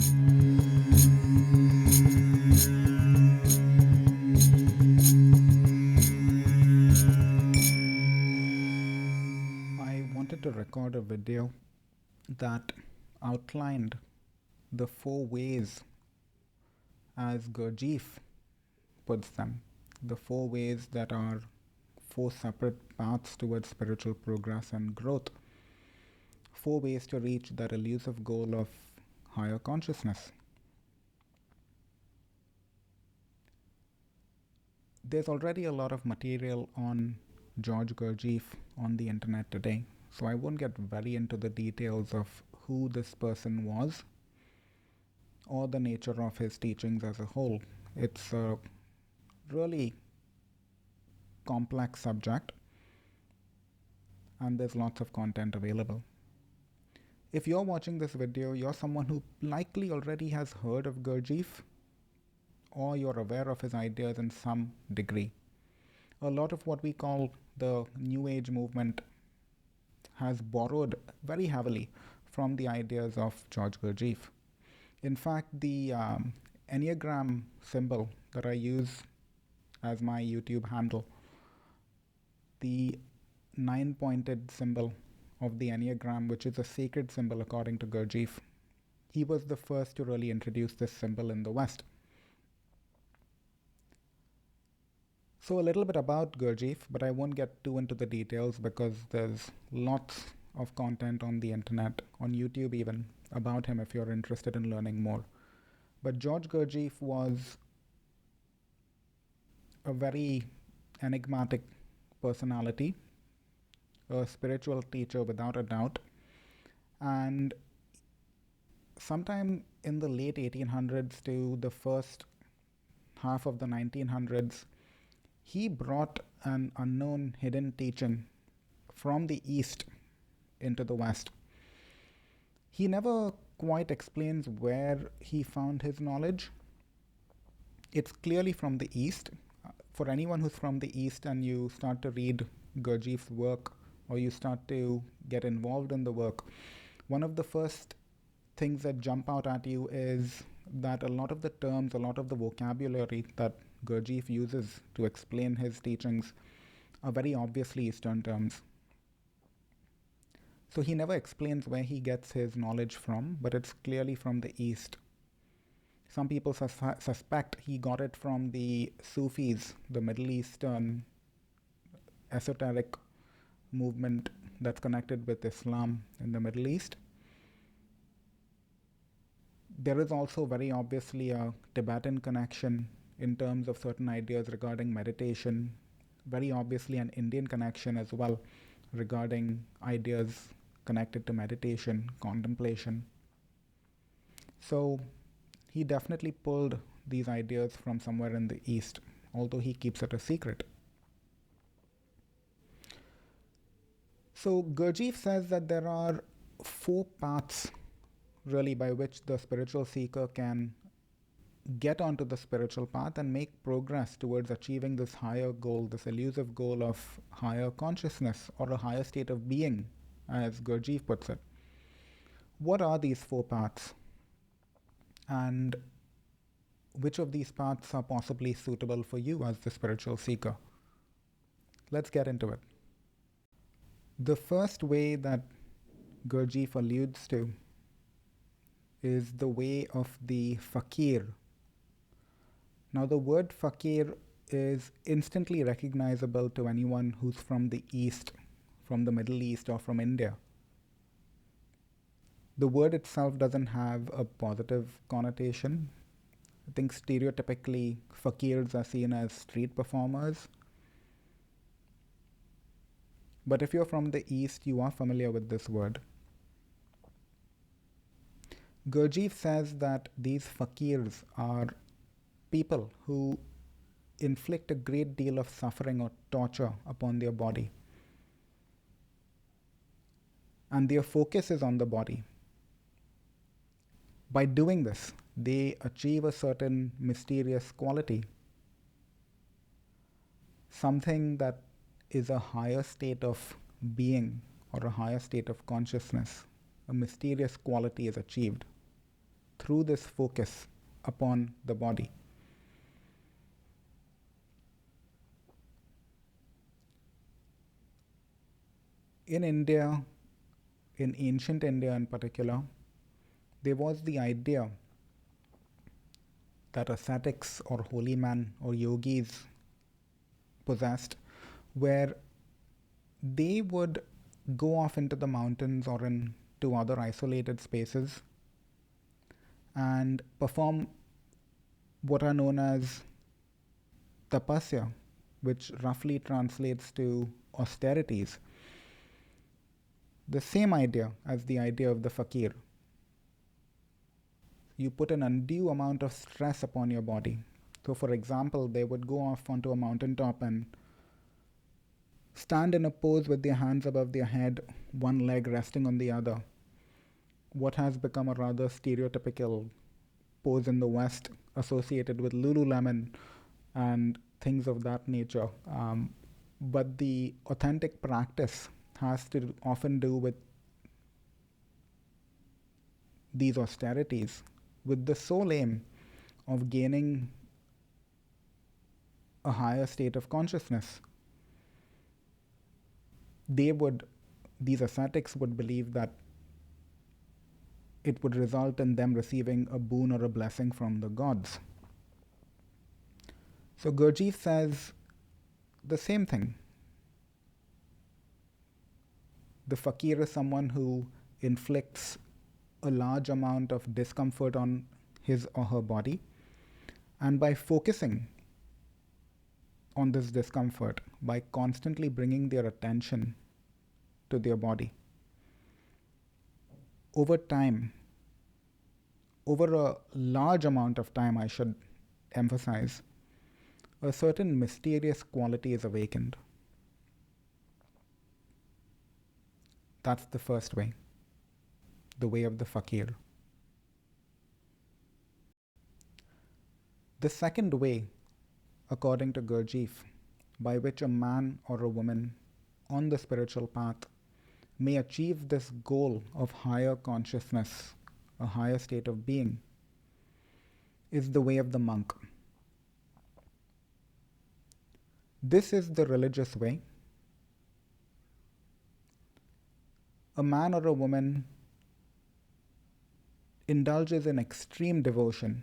I wanted to record a video that outlined the four ways, as Gurdjieff puts them, the four ways that are four separate paths towards spiritual progress and growth, four ways to reach that elusive goal of higher consciousness. There's already a lot of material on George Gurdjieff on the internet today, so I won't get very into the details of who this person was or the nature of his teachings as a whole. It's a really complex subject and there's lots of content available. If you're watching this video, you're someone who likely already has heard of Gurdjieff or you're aware of his ideas in some degree. A lot of what we call the New Age movement has borrowed very heavily from the ideas of George Gurdjieff. In fact, the Enneagram symbol that I use as my YouTube handle, the 9-pointed symbol of the Enneagram, which is a sacred symbol according to Gurdjieff, he was the first to really introduce this symbol in the West. So a little bit about Gurdjieff, but I won't get too into the details because there's lots of content on the internet, on YouTube even, about him if you're interested in learning more. But George Gurdjieff was a very enigmatic personality, a spiritual teacher without a doubt, and sometime in the late 1800s to the first half of the 1900s, he brought an unknown hidden teaching from the East into the West. He never quite explains where he found his knowledge. It's clearly from the East. For anyone who's from the East and you start to read Gurdjieff's work or you start to get involved in the work, one of the first things that jump out at you is that a lot of the terms, a lot of the vocabulary that Gurdjieff uses to explain his teachings are very obviously Eastern terms. So he never explains where he gets his knowledge from, but it's clearly from the East. Some people suspect he got it from the Sufis, the Middle Eastern esoteric movement that's connected with Islam in the Middle East. There is also very obviously a Tibetan connection in terms of certain ideas regarding meditation, very obviously an Indian connection as well regarding ideas connected to meditation, contemplation. So he definitely pulled these ideas from somewhere in the East, although he keeps it a secret. So Gurdjieff says that there are four paths really by which the spiritual seeker can get onto the spiritual path and make progress towards achieving this higher goal, this elusive goal of higher consciousness or a higher state of being, as Gurdjieff puts it. What are these four paths? And which of these paths are possibly suitable for you as the spiritual seeker? Let's get into it. The first way that Gurdjieff alludes to is the way of the fakir. Now the word fakir is instantly recognizable to anyone who's from the East, from the Middle East or from India. The word itself doesn't have a positive connotation. I think stereotypically fakirs are seen as street performers. But if you're from the East, you are familiar with this word. Gurdjieff says that these fakirs are people who inflict a great deal of suffering or torture upon their body. And their focus is on the body. By doing this, they achieve a certain mysterious quality, something that is a higher state of being or a higher state of consciousness. A mysterious quality is achieved through this focus upon the body. In India, in ancient India in particular, there was the idea that ascetics or holy men or yogis possessed, where they would go off into the mountains or into other isolated spaces and perform what are known as tapasya, which roughly translates to austerities. The same idea as the idea of the fakir. You put an undue amount of stress upon your body. So, for example, they would go off onto a mountaintop and stand in a pose with their hands above their head, one leg resting on the other. What has become a rather stereotypical pose in the West associated with Lululemon and things of that nature. But the authentic practice has to often do with these austerities with the sole aim of gaining a higher state of consciousness. These ascetics would believe that it would result in them receiving a boon or a blessing from the gods. So Gurdjieff says the same thing. The fakir is someone who inflicts a large amount of discomfort on his or her body, and by focusing on this discomfort, by constantly bringing their attention to their body, over time, over a large amount of time, I should emphasize, a certain mysterious quality is awakened. That's the first way, the way of the fakir. The second way, according to Gurdjieff, by which a man or a woman on the spiritual path may achieve this goal of higher consciousness, a higher state of being, is the way of the monk. This is the religious way. A man or a woman indulges in extreme devotion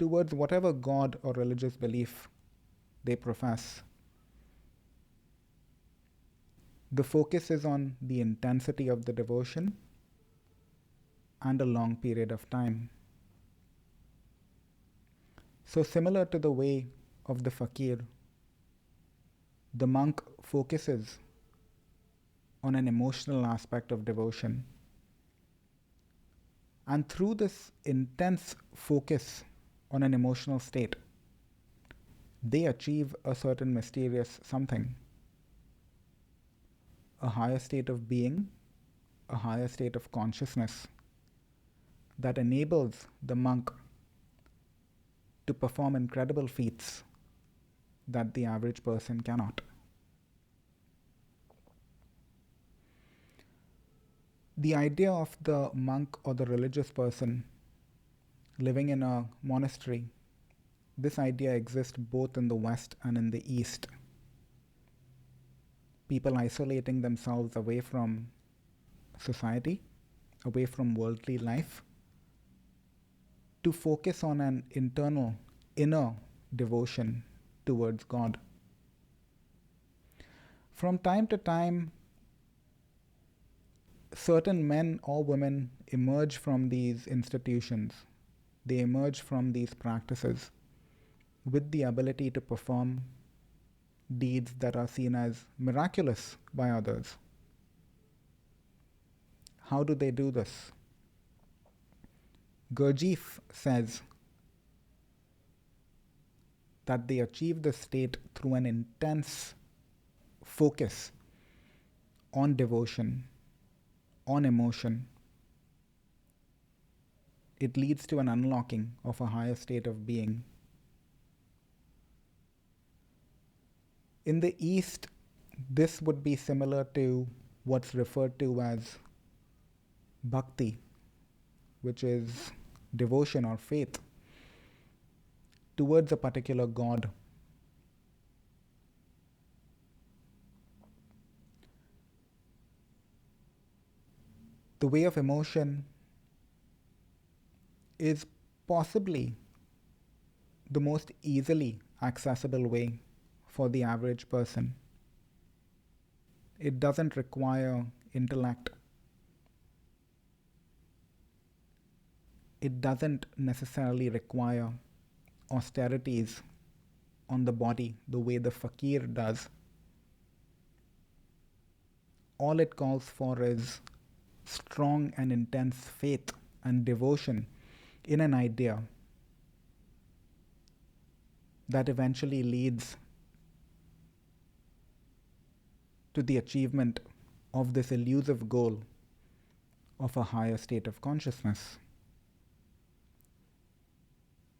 towards whatever god or religious belief they profess. The focus is on the intensity of the devotion and a long period of time. So, similar to the way of the fakir, the monk focuses on an emotional aspect of devotion. And through this intense focus on an emotional state, they achieve a certain mysterious something, a higher state of being, a higher state of consciousness that enables the monk to perform incredible feats that the average person cannot. The idea of the monk or the religious person living in a monastery, this idea exists both in the West and in the East. People isolating themselves away from society, away from worldly life, to focus on an internal, inner devotion towards God. From time to time, certain men or women emerge from these institutions. They emerge from these practices with the ability to perform deeds that are seen as miraculous by others. How do they do this? Gurdjieff says that they achieve this state through an intense focus on devotion, on emotion. It leads to an unlocking of a higher state of being. In the East, this would be similar to what's referred to as bhakti, which is devotion or faith towards a particular god. The way of emotion is possibly the most easily accessible way for the average person. It doesn't require intellect. It doesn't necessarily require austerities on the body the way the fakir does. All it calls for is strong and intense faith and devotion in an idea that eventually leads to the achievement of this elusive goal of a higher state of consciousness.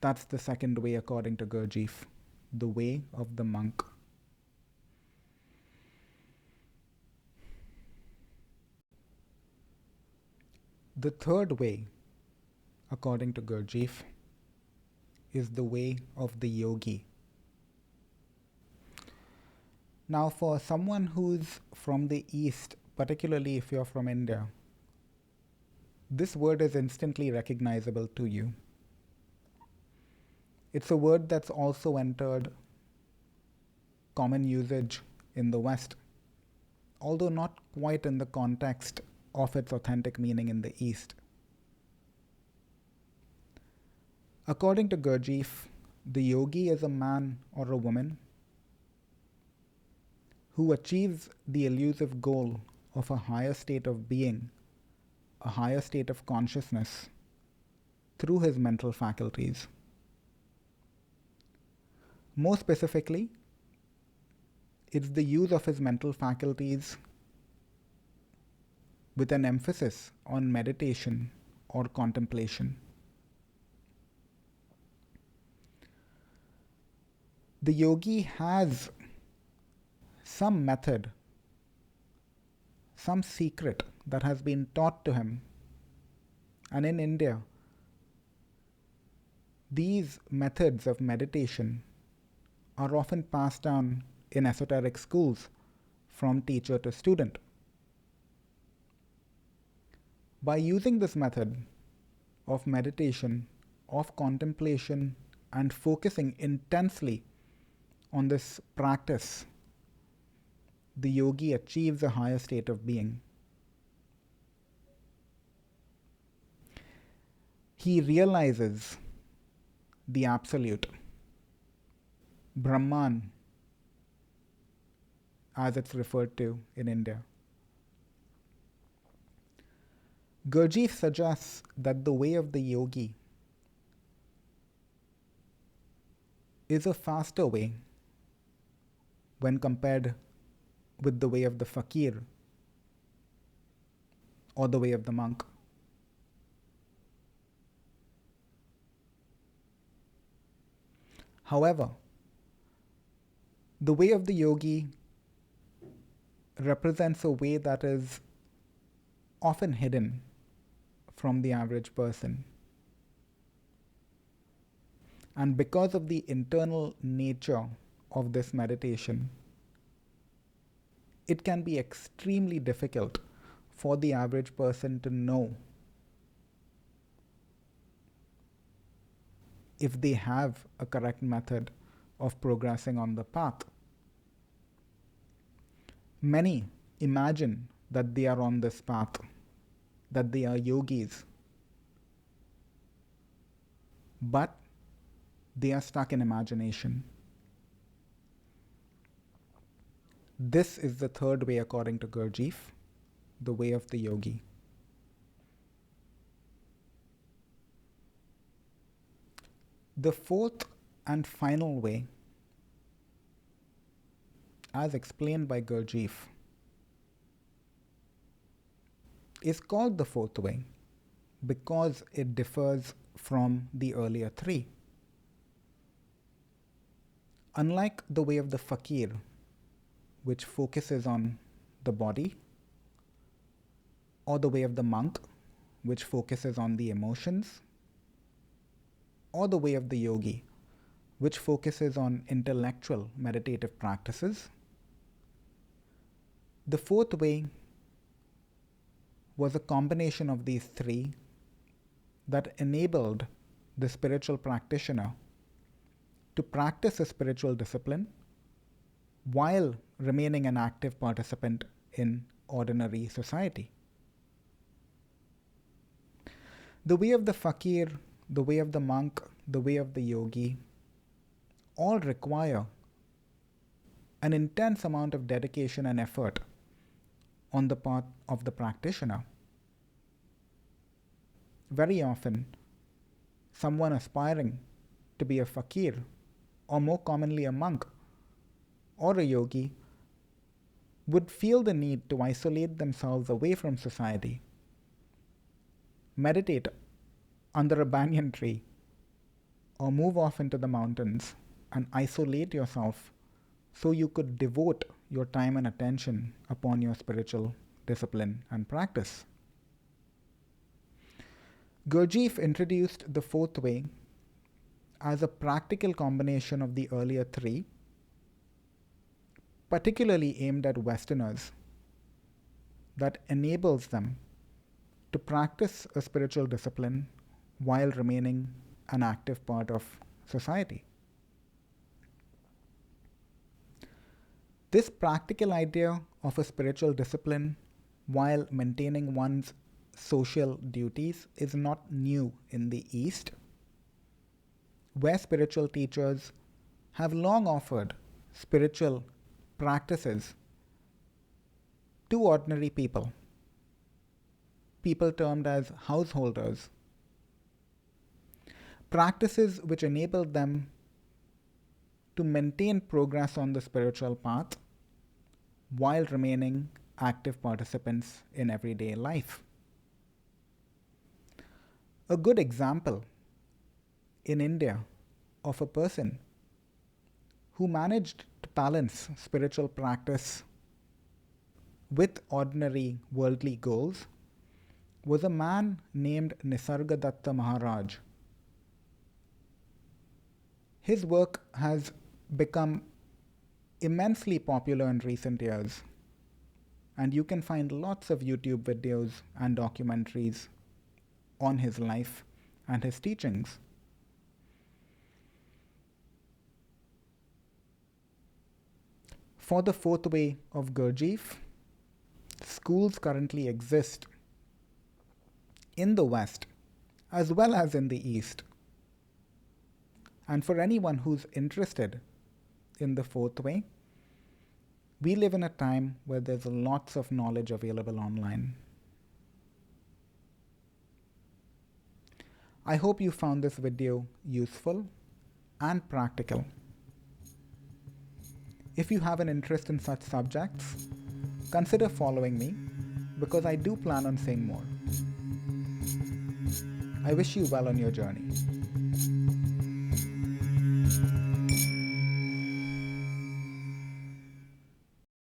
That's the second way according to Gurdjieff, the way of the monk. The third way, according to Gurdjieff, is the way of the yogi. Now, for someone who's from the East, particularly if you're from India, this word is instantly recognizable to you. It's a word that's also entered common usage in the West, although not quite in the context of its authentic meaning in the East. According to Gurdjieff, the yogi is a man or a woman who achieves the elusive goal of a higher state of being, a higher state of consciousness, through his mental faculties. More specifically, it's the use of his mental faculties with an emphasis on meditation or contemplation. The yogi has some method, some secret that has been taught to him. And in India, these methods of meditation are often passed down in esoteric schools from teacher to student. By using this method of meditation, of contemplation, and focusing intensely on this practice, the yogi achieves a higher state of being. He realizes the absolute, Brahman, as it's referred to in India. Gurdjieff suggests that the way of the yogi is a faster way when compared with the way of the fakir or the way of the monk. However, the way of the yogi represents a way that is often hidden from the average person. And because of the internal nature of this meditation, it can be extremely difficult for the average person to know if they have a correct method of progressing on the path. Many imagine that they are on this path, that they are yogis, but they are stuck in imagination. This is the third way according to Gurdjieff, the way of the yogi. The fourth and final way, as explained by Gurdjieff, is called the fourth way because it differs from the earlier three. Unlike the way of the fakir, which focuses on the body, or the way of the monk, which focuses on the emotions, or the way of the yogi, which focuses on intellectual meditative practices. The fourth way was a combination of these three that enabled the spiritual practitioner to practice a spiritual discipline while remaining an active participant in ordinary society. The way of the fakir, the way of the monk, the way of the yogi all require an intense amount of dedication and effort on the part of the practitioner. Very often, someone aspiring to be a fakir, or more commonly a monk or a yogi, would feel the need to isolate themselves away from society, meditate under a banyan tree, or move off into the mountains and isolate yourself so you could devote your time and attention upon your spiritual discipline and practice. Gurdjieff introduced the fourth way as a practical combination of the earlier three, particularly aimed at Westerners, that enables them to practice a spiritual discipline while remaining an active part of society. This practical idea of a spiritual discipline while maintaining one's social duties is not new in the East, where spiritual teachers have long offered spiritual practices to ordinary people, people termed as householders, practices which enabled them to maintain progress on the spiritual path while remaining active participants in everyday life. A good example in India of a person who managed to balance spiritual practice with ordinary worldly goals was a man named Nisargadatta Maharaj. His work has become immensely popular in recent years, and you can find lots of YouTube videos and documentaries on his life and his teachings. For the fourth way of Gurdjieff, schools currently exist in the West as well as in the East. And for anyone who's interested in the fourth way, we live in a time where there's lots of knowledge available online. I hope you found this video useful and practical. If you have an interest in such subjects, consider following me because I do plan on saying more. I wish you well on your journey.